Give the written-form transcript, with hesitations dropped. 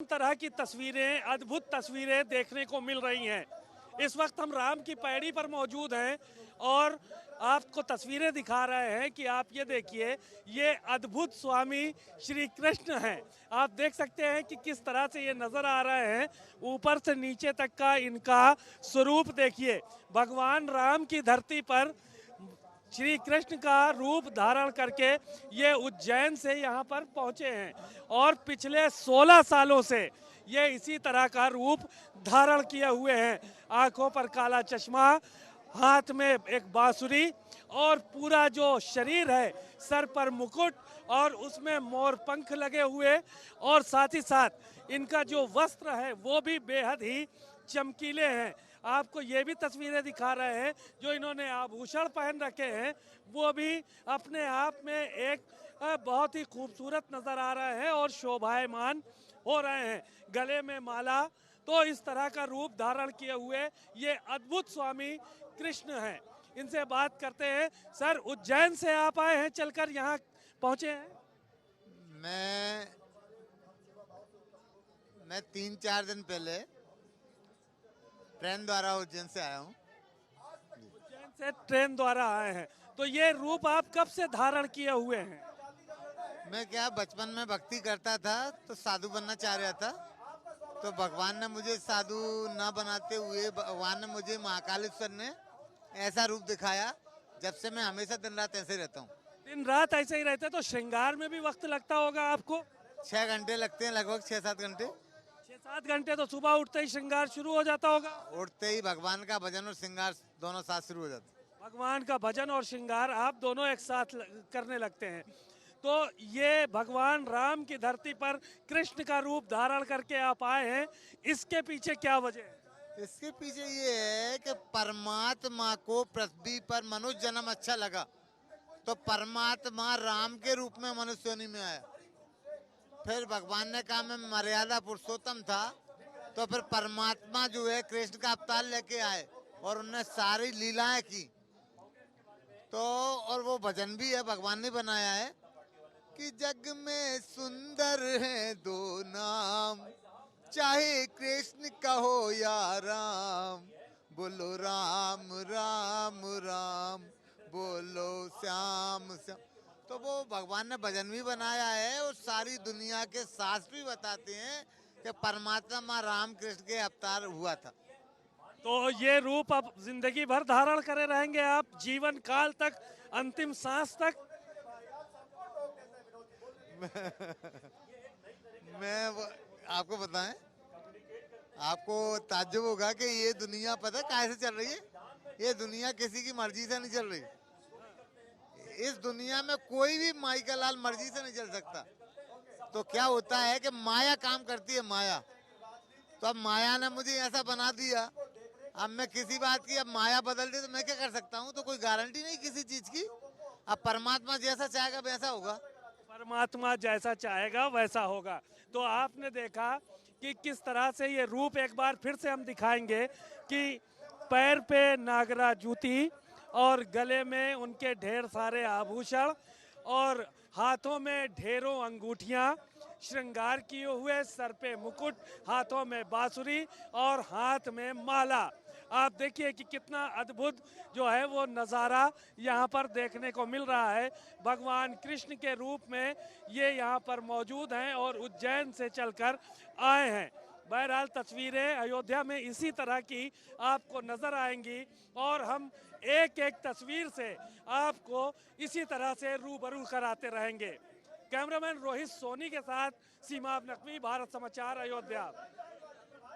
तरह की तस्वीरें, अद्भुत तस्वीरें देखने को मिल रही हैं। इस वक्त हम राम की पैड़ी पर मौजूद हैं और आपको तस्वीरें दिखा रहे हैं कि आप ये देखिए, ये अद्भुत स्वामी श्री कृष्ण हैं। आप देख सकते हैं कि किस तरह से ये नजर आ रहे हैं। ऊपर से नीचे तक का इनका स्वरूप देखिए। भगवान राम की धरती पर श्री कृष्ण का रूप धारण करके ये उज्जैन से यहाँ पर पहुँचे हैं और पिछले 16 सालों से ये इसी तरह का रूप धारण किए हुए हैं। आंखों पर काला चश्मा, हाथ में एक बांसुरी और पूरा जो शरीर है, सर पर मुकुट और उसमें मोर पंख लगे हुए, और साथ ही साथ इनका जो वस्त्र है वो भी बेहद ही चमकीले हैं। आपको ये भी तस्वीरें दिखा रहे हैं जो इन्होंने आभूषण पहन रखे हैं, वो भी अपने आप में एक बहुत ही खूबसूरत नजर आ रहे हैं और शोभायमान हो रहे हैं। गले में माला, तो इस तरह का रूप धारण किए हुए ये अद्भुत स्वामी कृष्ण हैं। इनसे बात करते हैं। सर, उज्जैन से आप आए हैं, चलकर यहाँ पहुँचे हैं? मैं 3-4 दिन पहले ट्रेन द्वारा उज्जैन से आया हूँ। उज्जैन से ट्रेन द्वारा आए हैं, तो ये रूप आप कब से धारण किए हुए हैं? मैं बचपन में भक्ति करता था तो साधु बनना चाह रहा था, तो भगवान ने मुझे साधु ना बनाते हुए भगवान ने मुझे महाकालेश्वर ने ऐसा रूप दिखाया। जब से मैं हमेशा दिन रात ऐसे रहता हूँ। दिन रात ऐसे ही रहते, तो श्रृंगार में भी वक्त लगता होगा आपको? 6 घंटे लगते हैं, लगभग 6-7 घंटे। 6-7 घंटे, तो सुबह उठते ही श्रृंगार शुरू हो जाता होगा? उठते ही भगवान का भजन और श्रृंगार दोनों साथ शुरू हो जाते। भगवान का भजन और श्रृंगार आप दोनों एक साथ करने लगते हैं। तो ये भगवान राम की धरती पर कृष्ण का रूप धारण करके आप आए हैं, इसके पीछे क्या वजह है? इसके पीछे ये है कि परमात्मा को पृथ्वी पर मनुष्य जन्म अच्छा लगा, तो परमात्मा राम के रूप में मनुष्य योनि में आया। फिर भगवान ने कहा मैं मर्यादा पुरुषोत्तम था, तो फिर परमात्मा जो है कृष्ण का अवतार लेके आए और उन्होंने सारी लीलाएं की। तो और वो भजन भी है, भगवान ने बनाया है कि जग में सुंदर है दो नाम, चाहे कृष्ण कहो या राम, बोलो राम राम राम, बोलो श्याम श्याम। तो वो भगवान ने भजन भी बनाया है और सारी दुनिया के शास्त्र भी बताते हैं कि परमात्मा राम कृष्ण के अवतार हुआ था। तो ये रूप अब जिंदगी भर धारण करे रहेंगे आप, जीवन काल तक, अंतिम सांस तक? आपको बताएं, आपको ताज्जुब होगा कि ये दुनिया पता कैसे चल रही है। ये दुनिया किसी की मर्जी से नहीं चल रही। इस दुनिया में कोई भी माई का लाल मर्जी से नहीं चल सकता। तो क्या होता है कि माया काम करती है, माया। तो अब माया ने मुझे ऐसा बना दिया, अब मैं किसी बात की अब माया बदल दी तो मैं क्या कर सकता हूँ। तो कोई गारंटी नहीं किसी चीज की। अब परमात्मा जैसा चाहेगा वैसा होगा। परमात्मा जैसा चाहेगा वैसा होगा। तो आपने देखा कि किस तरह से ये रूप, एक बार फिर से हम दिखाएंगे कि पैर पे नागरा जूती और गले में उनके ढेर सारे आभूषण और हाथों में ढेरों अंगूठियां, श्रृंगार किए हुए, सर पे मुकुट, हाथों में बांसुरी और हाथ में माला। आप देखिए कि कितना अद्भुत जो है वो नज़ारा यहाँ पर देखने को मिल रहा है। भगवान कृष्ण के रूप में ये यहाँ पर मौजूद हैं और उज्जैन से चलकर आए हैं। बहरहाल तस्वीरें अयोध्या में इसी तरह की आपको नज़र आएंगी और हम एक एक तस्वीर से आपको इसी तरह से रूबरू कराते रहेंगे। कैमरामैन रोहित सोनी के साथ सीमा नकवी, भारत समाचार, अयोध्या।